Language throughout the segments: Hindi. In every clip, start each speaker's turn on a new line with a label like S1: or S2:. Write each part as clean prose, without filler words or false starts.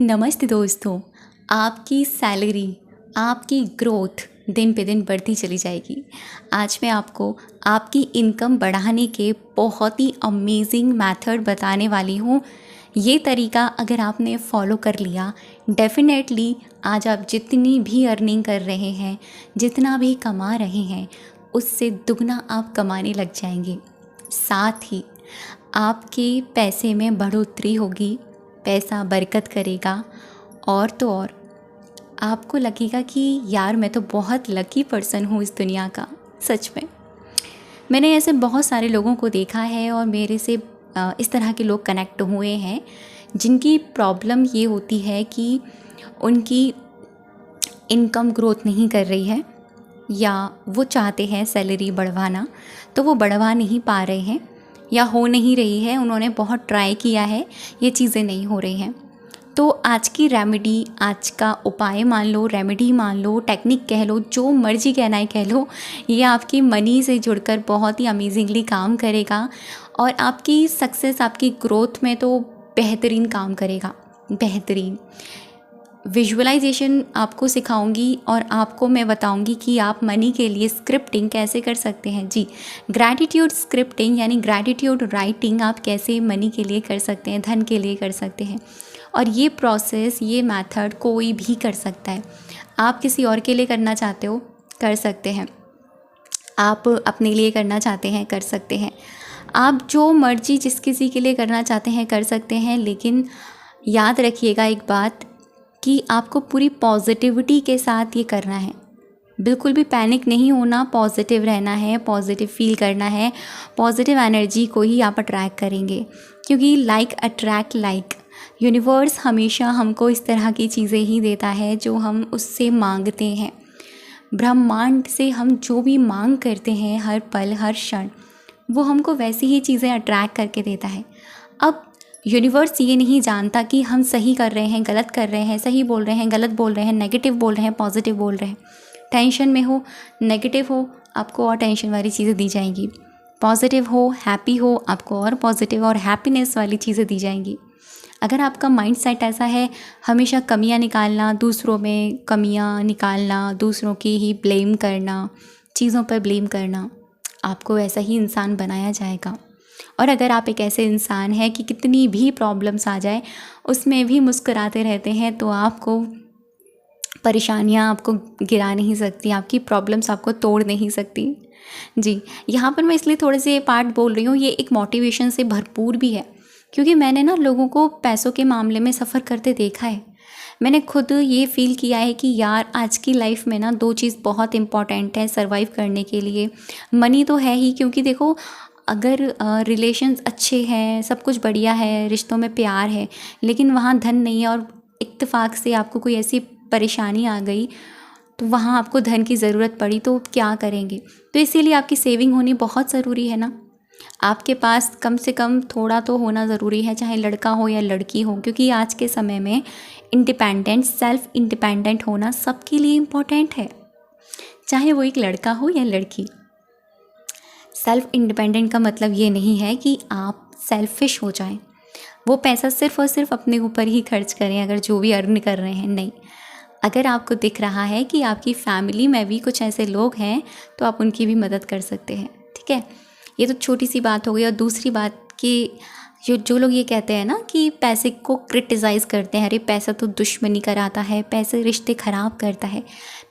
S1: नमस्ते दोस्तों। आपकी सैलरी, आपकी ग्रोथ दिन पे दिन बढ़ती चली जाएगी। आज मैं आपको आपकी इनकम बढ़ाने के बहुत ही अमेजिंग मेथड बताने वाली हूँ। ये तरीका अगर आपने फॉलो कर लिया, डेफिनेटली आज आप जितनी भी अर्निंग कर रहे हैं, जितना भी कमा रहे हैं, उससे दुगना आप कमाने लग जाएंगे। साथ ही आपके पैसे में बढ़ोतरी होगी, पैसा बरकत करेगा। और तो और आपको लगेगा कि यार मैं तो बहुत लकी पर्सन हूँ इस दुनिया का। सच में मैंने ऐसे बहुत सारे लोगों को देखा है और मेरे से इस तरह के लोग कनेक्ट हुए हैं जिनकी प्रॉब्लम ये होती है कि उनकी इनकम ग्रोथ नहीं कर रही है, या वो चाहते हैं सैलरी बढ़वाना तो वो बढ़वा नहीं पा रहे हैं, या हो नहीं रही है। उन्होंने बहुत ट्राई किया है, ये चीज़ें नहीं हो रही हैं। तो आज की रेमेडी, आज का उपाय मान लो, रेमेडी मान लो, टेक्निक कह लो, जो मर्जी कहना है कह लो, ये आपकी मनी से जुड़कर बहुत ही अमेजिंगली काम करेगा और आपकी सक्सेस, आपकी ग्रोथ में तो बेहतरीन काम करेगा। बेहतरीन विजुअलाइजेशन आपको सिखाऊंगी और आपको मैं बताऊंगी कि आप मनी के लिए स्क्रिप्टिंग कैसे कर सकते हैं। जी, ग्रैटिट्यूड स्क्रिप्टिंग यानी ग्रैटिट्यूड राइटिंग आप कैसे मनी के लिए कर सकते हैं, धन के लिए कर सकते हैं। और ये प्रोसेस, ये मेथड कोई भी कर सकता है। आप किसी और के लिए करना चाहते हो, कर सकते हैं। आप अपने लिए करना चाहते हैं, कर सकते हैं। आप जो मर्जी जिस किसी के लिए करना चाहते हैं कर सकते हैं। लेकिन याद रखिएगा एक बात कि आपको पूरी पॉजिटिविटी के साथ ये करना है। बिल्कुल भी पैनिक नहीं होना, पॉजिटिव रहना है, पॉजिटिव फील करना है। पॉजिटिव एनर्जी को ही आप अट्रैक्ट करेंगे, क्योंकि लाइक अट्रैक्ट लाइक। यूनिवर्स हमेशा हमको इस तरह की चीज़ें ही देता है जो हम उससे मांगते हैं। ब्रह्मांड से हम जो भी मांग करते हैं हर पल हर क्षण, वो हमको वैसी ही चीज़ें अट्रैक्ट करके देता है। अब यूनिवर्स ये नहीं जानता कि हम सही कर रहे हैं, गलत कर रहे हैं, सही बोल रहे हैं, गलत बोल रहे हैं, नेगेटिव बोल रहे हैं, पॉजिटिव बोल रहे हैं। टेंशन में हो, नेगेटिव हो, आपको और टेंशन वाली चीज़ें दी जाएंगी। पॉजिटिव हो, हैप्पी हो, आपको और पॉजिटिव और हैप्पीनेस वाली चीज़ें दी जाएंगी। अगर आपका माइंड सेट ऐसा है हमेशा कमियां निकालना, दूसरों में कमियां निकालना, दूसरों की ही ब्लेम करना, चीज़ों पर ब्लेम करना, आपको ऐसा ही इंसान बनाया जाएगा। और अगर आप एक ऐसे इंसान हैं कि कितनी भी प्रॉब्लम्स आ जाए उसमें भी मुस्कुराते रहते हैं, तो आपको परेशानियां आपको गिरा नहीं सकती, आपकी प्रॉब्लम्स आपको तोड़ नहीं सकती। जी, यहाँ पर मैं इसलिए थोड़े से पार्ट बोल रही हूँ, ये एक मोटिवेशन से भरपूर भी है, क्योंकि मैंने ना लोगों को पैसों के मामले में सफ़र करते देखा है। मैंने खुद ये फील किया है कि यार आज की लाइफ में ना दो चीज़ बहुत इम्पॉर्टेंट है सर्वाइव करने के लिए। मनी तो है ही, क्योंकि देखो अगर रिलेशंस अच्छे हैं, सब कुछ बढ़िया है, रिश्तों में प्यार है, लेकिन वहाँ धन नहीं है और इत्तेफाक से आपको कोई ऐसी परेशानी आ गई तो वहाँ आपको धन की ज़रूरत पड़ी, तो क्या करेंगे। तो इसीलिए आपकी सेविंग होनी बहुत ज़रूरी है ना। आपके पास कम से कम थोड़ा तो होना ज़रूरी है, चाहे लड़का हो या लड़की हो, क्योंकि आज के समय में इंडिपेंडेंट, सेल्फ इंडिपेंडेंट होना सबके लिए इम्पोर्टेंट है, चाहे वो एक लड़का हो या लड़की। सेल्फ इंडिपेंडेंट का मतलब ये नहीं है कि आप सेल्फिश हो जाएं, वो पैसा सिर्फ और सिर्फ अपने ऊपर ही खर्च करें अगर जो भी अर्न कर रहे हैं। नहीं, अगर आपको दिख रहा है कि आपकी फैमिली में भी कुछ ऐसे लोग हैं तो आप उनकी भी मदद कर सकते हैं। ठीक है, ये तो छोटी सी बात हो गई। और दूसरी बात कि जो लोग ये कहते हैं ना कि पैसे को क्रिटिसाइज़ करते हैं, अरे पैसा तो दुश्मनी कराता है, पैसे रिश्ते ख़राब करता है।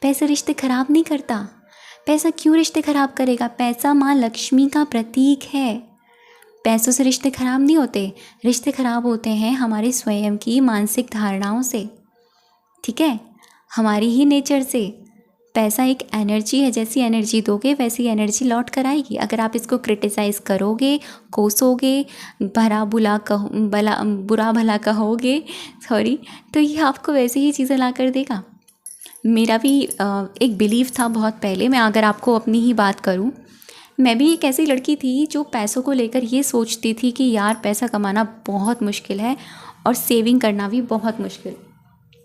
S1: पैसे रिश्ते ख़राब नहीं करता। पैसा क्यों रिश्ते ख़राब करेगा? पैसा माँ लक्ष्मी का प्रतीक है। पैसों से रिश्ते ख़राब नहीं होते, रिश्ते ख़राब होते हैं हमारी स्वयं की मानसिक धारणाओं से। ठीक है, हमारी ही नेचर से। पैसा एक एनर्जी है, जैसी एनर्जी दोगे वैसी एनर्जी लौट कर आएगी। अगर आप इसको क्रिटिसाइज़ करोगे, कोसोगे, बुरा भला कहोगे, तो ये आपको वैसी ही चीज़ें ला कर देगा। मेरा भी एक बिलीव था बहुत पहले। मैं अगर आपको अपनी ही बात करूं, मैं भी एक ऐसी लड़की थी जो पैसों को लेकर ये सोचती थी कि यार पैसा कमाना बहुत मुश्किल है और सेविंग करना भी बहुत मुश्किल।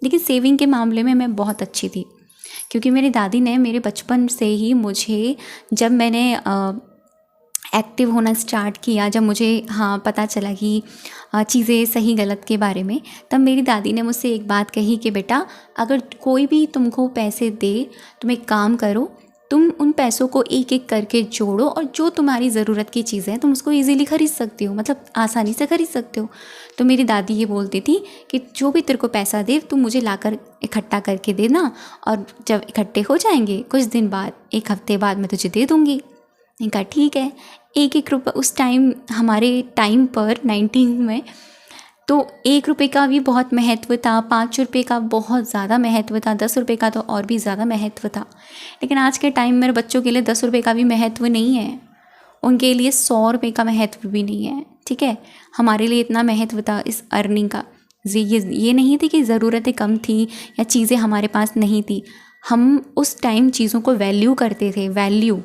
S1: लेकिन सेविंग के मामले में मैं बहुत अच्छी थी, क्योंकि मेरी दादी ने मेरे बचपन से ही मुझे, जब मैंने एक्टिव होना स्टार्ट किया, जब मुझे पता चला कि चीज़ें सही गलत के बारे में, तब मेरी दादी ने मुझसे एक बात कही कि बेटा, अगर कोई भी तुमको पैसे दे, तुम एक काम करो, तुम उन पैसों को एक एक करके जोड़ो और जो तुम्हारी ज़रूरत की चीज़ें हैं तुम उसको इजीली ख़रीद सकती हो, मतलब आसानी से ख़रीद सकते हो। तो मेरी दादी ये बोलती थी कि जो भी तेरे को पैसा दे तुम मुझे लाकर इकट्ठा करके देना, और जब इकट्ठे हो जाएंगे कुछ दिन बाद, 1 हफ्ते बाद मैं तुझे दे दूँगी। मैंने कहा ठीक है। 1-1 रुपये उस टाइम, हमारे टाइम पर 19 में तो 1 रुपये का भी बहुत महत्व था, 5 रुपये का बहुत ज़्यादा महत्व था, 10 रुपये का तो और भी ज़्यादा महत्व था। लेकिन आज के टाइम मेरे बच्चों के लिए 10 रुपये का भी महत्व नहीं है, उनके लिए 100 रुपये का महत्व भी नहीं है, ठीक है। हमारे लिए इतना महत्व था इस अर्निंग का। ये नहीं थी कि ज़रूरतें कम थी या चीज़ें हमारे पास नहीं थी, हम उस टाइम चीज़ों को वैल्यू करते थे, वैल्यू,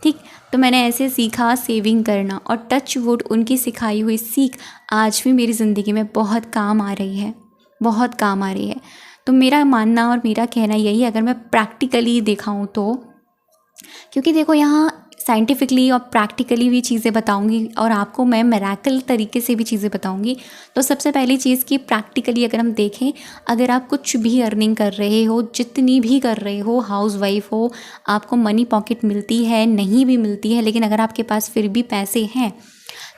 S1: ठीक। तो मैंने ऐसे सीखा सेविंग करना, और टच वुड उनकी सिखाई हुई सीख आज भी मेरी ज़िंदगी में बहुत काम आ रही है, बहुत काम आ रही है। तो मेरा मानना और मेरा कहना यही है, अगर मैं प्रैक्टिकली दिखाऊं तो, क्योंकि देखो यहाँ साइंटिफिकली और प्रैक्टिकली भी चीज़ें बताऊंगी और आपको मैं मिरेकल तरीके से भी चीज़ें बताऊंगी। तो सबसे पहली चीज़ कि प्रैक्टिकली अगर हम देखें, अगर आप कुछ भी अर्निंग कर रहे हो, जितनी भी कर रहे हो, हाउस वाइफ हो, आपको मनी पॉकेट मिलती है, नहीं भी मिलती है, लेकिन अगर आपके पास फिर भी पैसे हैं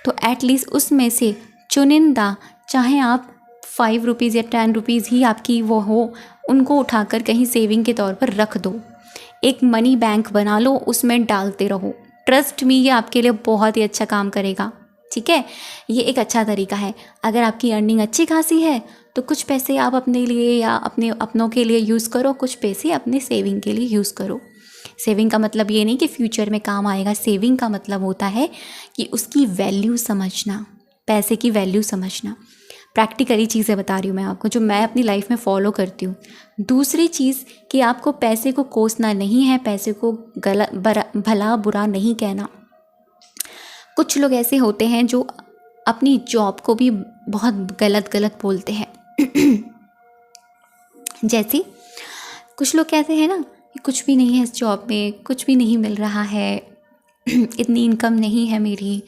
S1: तो एटलीस्ट उसमें से चुनिंदा, चाहे आप 5 रुपीज़ या 10 रुपीज़ ही आपकी वो हो, उनको उठाकर कहीं सेविंग के तौर पर रख दो। एक मनी बैंक बना लो, उसमें डालते रहो। ट्रस्ट मी, ये आपके लिए बहुत ही अच्छा काम करेगा, ठीक है। ये एक अच्छा तरीका है। अगर आपकी अर्निंग अच्छी खासी है तो कुछ पैसे आप अपने लिए या अपने अपनों के लिए यूज़ करो, कुछ पैसे अपने सेविंग के लिए यूज़ करो। सेविंग का मतलब ये नहीं कि फ्यूचर में काम आएगा, सेविंग का मतलब होता है कि उसकी वैल्यू समझना, पैसे की वैल्यू समझना। प्रैक्टिकली चीज़ें बता रही हूँ मैं आपको, जो मैं अपनी लाइफ में फॉलो करती हूँ। दूसरी चीज़ कि आपको पैसे को कोसना नहीं है, पैसे को भला बुरा नहीं कहना। कुछ लोग ऐसे होते हैं जो अपनी जॉब को भी बहुत गलत बोलते हैं। जैसे कुछ लोग कहते हैं ना कि कुछ भी नहीं है इस जॉब में, कुछ भी नहीं मिल रहा है, इतनी इनकम नहीं है मेरी,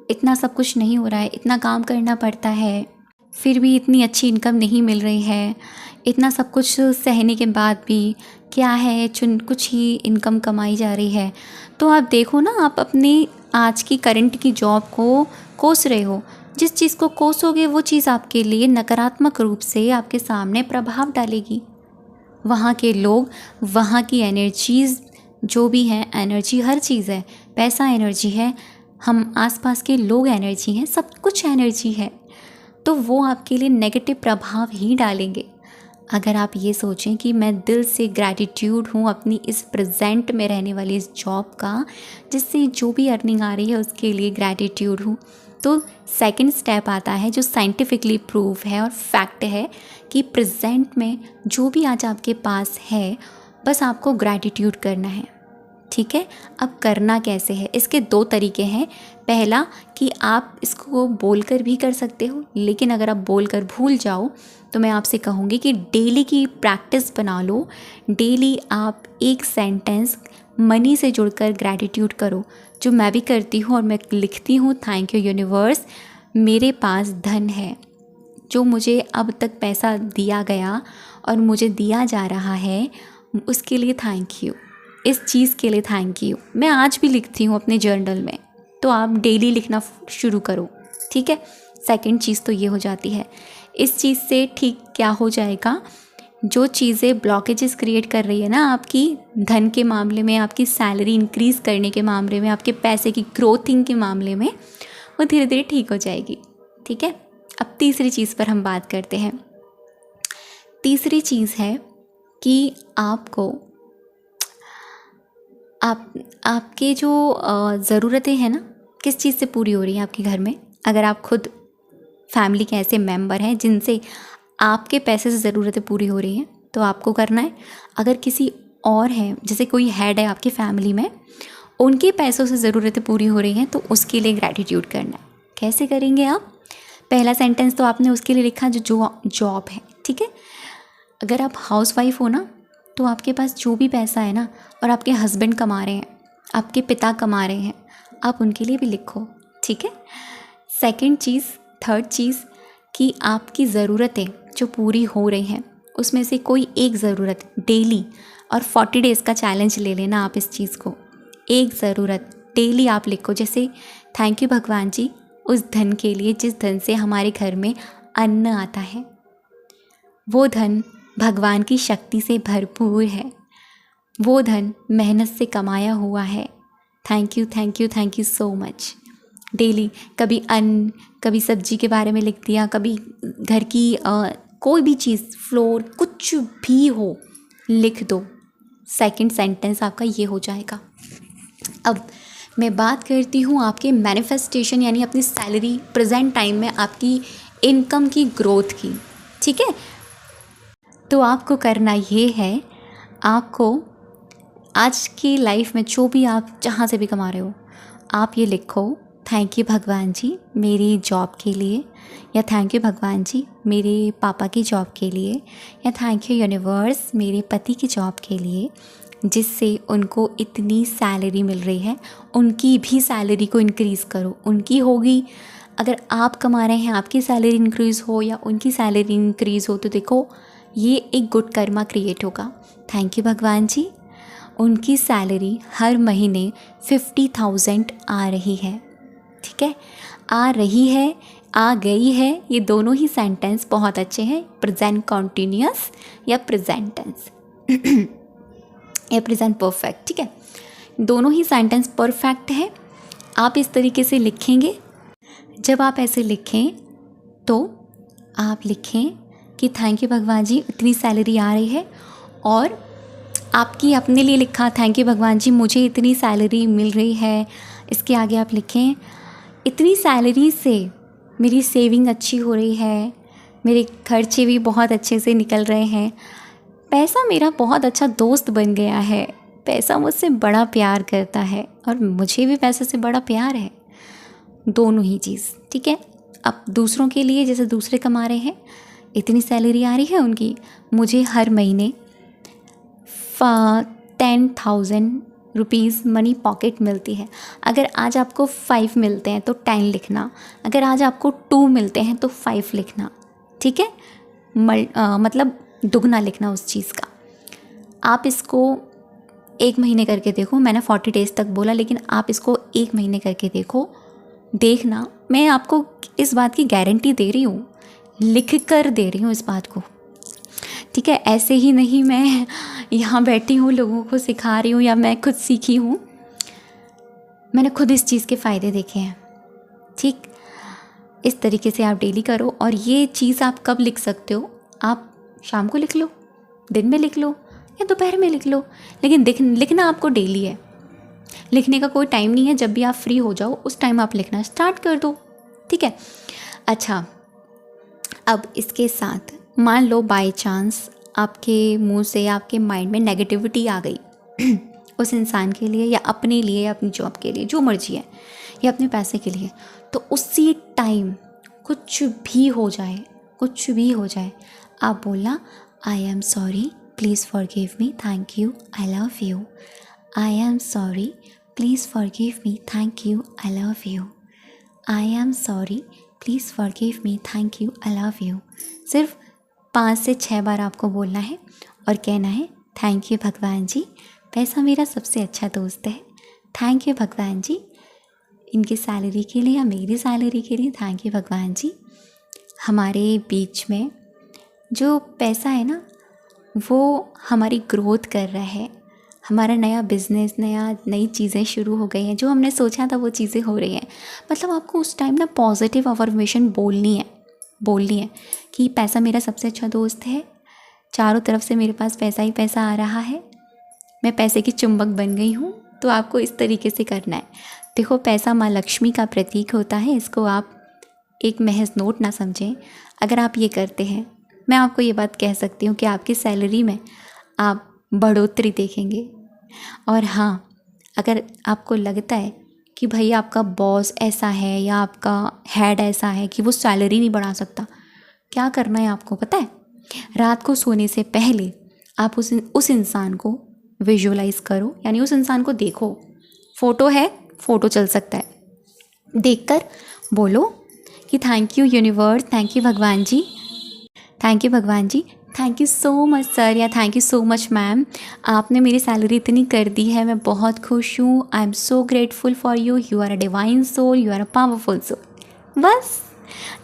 S1: इतना सब कुछ नहीं हो रहा है, इतना काम करना पड़ता है, फिर भी इतनी अच्छी इनकम नहीं मिल रही है, इतना सब कुछ सहने के बाद भी क्या है, कुछ ही इनकम कमाई जा रही है। तो आप देखो ना, आप अपनी आज की करंट की जॉब को कोस रहे हो। जिस चीज़ को कोसोगे वो चीज़ आपके लिए नकारात्मक रूप से आपके सामने प्रभाव डालेगी। वहाँ के लोग, वहाँ की एनर्जीज़ जो भी हैं, एनर्जी हर चीज़ है, पैसा एनर्जी है, हम आसपास के लोग एनर्जी हैं, सब कुछ एनर्जी है, तो वो आपके लिए नेगेटिव प्रभाव ही डालेंगे। अगर आप ये सोचें कि मैं दिल से ग्रैटिट्यूड हूँ अपनी इस प्रेजेंट में रहने वाली इस जॉब का, जिससे जो भी अर्निंग आ रही है उसके लिए ग्रैटिट्यूड हूँ, तो सेकंड स्टेप आता है जो साइंटिफिकली प्रूव है और फैक्ट है कि प्रेजेंट में जो भी आज आपके पास है, बस आपको ग्रैटिट्यूड करना है, ठीक है। अब करना कैसे है, इसके 2 तरीके हैं। पहला कि आप इसको बोलकर भी कर सकते हो, लेकिन अगर आप बोलकर भूल जाओ तो मैं आपसे कहूँगी कि डेली की प्रैक्टिस बना लो। डेली आप एक सेंटेंस मनी से जुड़कर ग्रैटिट्यूड करो, जो मैं भी करती हूँ और मैं लिखती हूँ, थैंक यू यूनिवर्स, मेरे पास धन है, जो मुझे अब तक पैसा दिया गया और मुझे दिया जा रहा है, उसके लिए थैंक यू, इस चीज़ के लिए थैंक यू। मैं आज भी लिखती हूँ अपने जर्नल में, तो आप डेली लिखना शुरू करो, ठीक है। सेकंड चीज़ तो ये हो जाती है। इस चीज़ से ठीक क्या हो जाएगा, जो चीज़ें ब्लॉकेजेस क्रिएट कर रही है ना आपकी धन के मामले में, आपकी सैलरी इंक्रीज़ करने के मामले में, आपके पैसे की ग्रोथिंग के मामले में, वो धीरे धीरे ठीक हो जाएगी, ठीक है। अब तीसरी चीज़ पर हम बात करते हैं। तीसरी चीज़ है कि आपको आपके जो ज़रूरतें हैं ना, किस चीज़ से पूरी हो रही है आपके घर में। अगर आप खुद फैमिली के ऐसे मेंबर हैं जिनसे आपके पैसे से ज़रूरतें पूरी हो रही हैं, तो आपको करना है। अगर किसी और है, जैसे कोई हेड है आपकी फैमिली में, उनके पैसों से ज़रूरतें पूरी हो रही हैं, तो उसके लिए ग्रैटिट्यूड करना है। कैसे करेंगे आप? पहला सेंटेंस तो आपने उसके लिए लिखा जो जॉब है, ठीक है। अगर आप हाउसवाइफ हो ना, तो आपके पास जो भी पैसा है ना, और आपके हस्बैंड कमा रहे हैं, आपके पिता कमा रहे हैं, आप उनके लिए भी लिखो, ठीक है। सेकंड चीज़, थर्ड चीज़ कि आपकी ज़रूरतें जो पूरी हो रही हैं उसमें से कोई एक ज़रूरत डेली, और 40 डेज़ का चैलेंज ले लेना आप इस चीज़ को। एक ज़रूरत डेली आप लिखो, जैसे थैंक यू भगवान जी उस धन के लिए जिस धन से हमारे घर में अन्न आता है, वो धन भगवान की शक्ति से भरपूर है, वो धन मेहनत से कमाया हुआ है। Thank you thank you thank you so much. Daily कभी अन्न, कभी सब्जी के बारे में लिख दिया, कभी घर की कोई भी चीज़, फ्लोर, कुछ भी हो लिख दो। सेकंड सेंटेंस आपका ये हो जाएगा। अब मैं बात करती हूँ आपके मैनिफेस्टेशन यानी अपनी सैलरी प्रेजेंट टाइम में आपकी इनकम की ग्रोथ की, ठीक है। तो आपको करना ये है, आपको आज की लाइफ में जो भी आप जहाँ से भी कमा रहे हो, आप ये लिखो थैंक यू भगवान जी मेरी जॉब के लिए, या थैंक यू भगवान जी मेरे पापा की जॉब के लिए, या थैंक यू यूनिवर्स मेरे पति की जॉब के लिए जिससे उनको इतनी सैलरी मिल रही है। उनकी भी सैलरी को इंक्रीज़ करो, उनकी होगी। अगर आप कमा रहे हैं आपकी सैलरी इंक्रीज़ हो या उनकी सैलरी इंक्रीज़ हो, तो देखो ये एक गुड कर्मा क्रिएट होगा। थैंक यू भगवान जी उनकी सैलरी हर महीने 50,000 आ रही है, ठीक है। आ रही है, आ गई है, ये दोनों ही सेंटेंस बहुत अच्छे हैं। प्रेजेंट कॉन्टिन्यूअस या प्रेजेंट टेंस या प्रेजेंट परफेक्ट, ठीक है। दोनों ही सेंटेंस परफेक्ट है। आप इस तरीके से लिखेंगे। जब आप ऐसे लिखें तो आप लिखें कि थैंक यू भगवान जी इतनी सैलरी आ रही है, और आपकी अपने लिए लिखा थैंक यू भगवान जी मुझे इतनी सैलरी मिल रही है। इसके आगे आप लिखें इतनी सैलरी से मेरी सेविंग अच्छी हो रही है, मेरे खर्चे भी बहुत अच्छे से निकल रहे हैं, पैसा मेरा बहुत अच्छा दोस्त बन गया है, पैसा मुझसे बड़ा प्यार करता है और मुझे भी पैसे से बड़ा प्यार है। दोनों ही चीज़, ठीक है। अब दूसरों के लिए, जैसे दूसरे कमा रहे हैं, इतनी सैलरी आ रही है उनकी, मुझे हर महीने 10,000 रुपीज़ मनी पॉकेट मिलती है। अगर आज आपको 5 मिलते हैं तो 10 लिखना, अगर आज आपको 2 मिलते हैं तो 5 लिखना, ठीक है। मतलब दुगना लिखना उस चीज़ का। आप इसको 1 महीने करके देखो। मैंने 40 डेज़ तक बोला, लेकिन आप इसको 1 महीने करके देखना। मैं आपको इस बात की गारंटी दे रही हूँ, लिख कर दे रही हूँ इस बात को, ठीक है। ऐसे ही नहीं मैं यहाँ बैठी हूँ लोगों को सिखा रही हूँ या मैं खुद सीखी हूँ, मैंने खुद इस चीज़ के फ़ायदे देखे हैं, ठीक। इस तरीके से आप डेली करो। और ये चीज़ आप कब लिख सकते हो? आप शाम को लिख लो, दिन में लिख लो, या दोपहर में लिख लो, लेकिन लिखना आपको डेली है। लिखने का कोई टाइम नहीं है, जब भी आप फ्री हो जाओ उस टाइम आप लिखना स्टार्ट कर दो, ठीक है। अच्छा, अब इसके साथ मान लो बाय चांस आपके मुंह से, आपके माइंड में नेगेटिविटी आ गई उस इंसान के लिए या अपने लिए या अपनी जॉब के लिए, जो मर्जी है, या अपने पैसे के लिए, तो उसी टाइम कुछ भी हो जाए, आप बोलना I am sorry please forgive me, thank you, I love you. I am sorry please forgive me, thank you, I love you. I am sorry please forgive me, thank you, I love you. सिर्फ 5 से 6 बार आपको बोलना है और कहना है थैंक यू भगवान जी, पैसा मेरा सबसे अच्छा दोस्त है। थैंक यू भगवान जी इनकी सैलरी के लिए या मेरी सैलरी के लिए, थैंक यू भगवान जी। हमारे बीच में जो पैसा है ना, वो हमारी ग्रोथ कर रहा है, हमारा नया बिज़नेस, नई चीज़ें शुरू हो गई हैं, जो हमने सोचा था वो चीज़ें हो रही हैं। मतलब आपको उस टाइम ना पॉजिटिव अफर्मेशन बोलनी है कि पैसा मेरा सबसे अच्छा दोस्त है, चारों तरफ से मेरे पास पैसा ही पैसा आ रहा है, मैं पैसे की चुंबक बन गई हूँ। तो आपको इस तरीके से करना है। देखो, पैसा माँ लक्ष्मी का प्रतीक होता है, इसको आप एक महज नोट ना समझें। अगर आप ये करते हैं, मैं आपको ये बात कह सकती हूँ कि आपकी सैलरी में आप बढ़ोतरी देखेंगे। और हाँ, अगर आपको लगता है कि भाई आपका बॉस ऐसा है या आपका हेड ऐसा है कि वो सैलरी नहीं बढ़ा सकता, क्या करना है आपको पता है? रात को सोने से पहले आप उस इंसान को विजुअलाइज़ करो, यानी उस इंसान को देखो। फ़ोटो है फ़ोटो चल सकता है। देखकर बोलो कि thank you universe, thank you भगवान जी, थैंक यू भगवान जी, thank you so much sir या thank you so much ma'am, आपने मेरी सैलरी इतनी कर दी है, मैं बहुत खुश हूँ। I am so grateful for you, you are a divine soul, you are a powerful soul. बस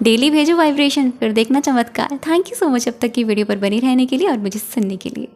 S1: डेली भेजो वाइब्रेशन, फिर देखना चमत्कार। थैंक यू सो मच अब तक की वीडियो पर बनी रहने के लिए और मुझे सुनने के लिए।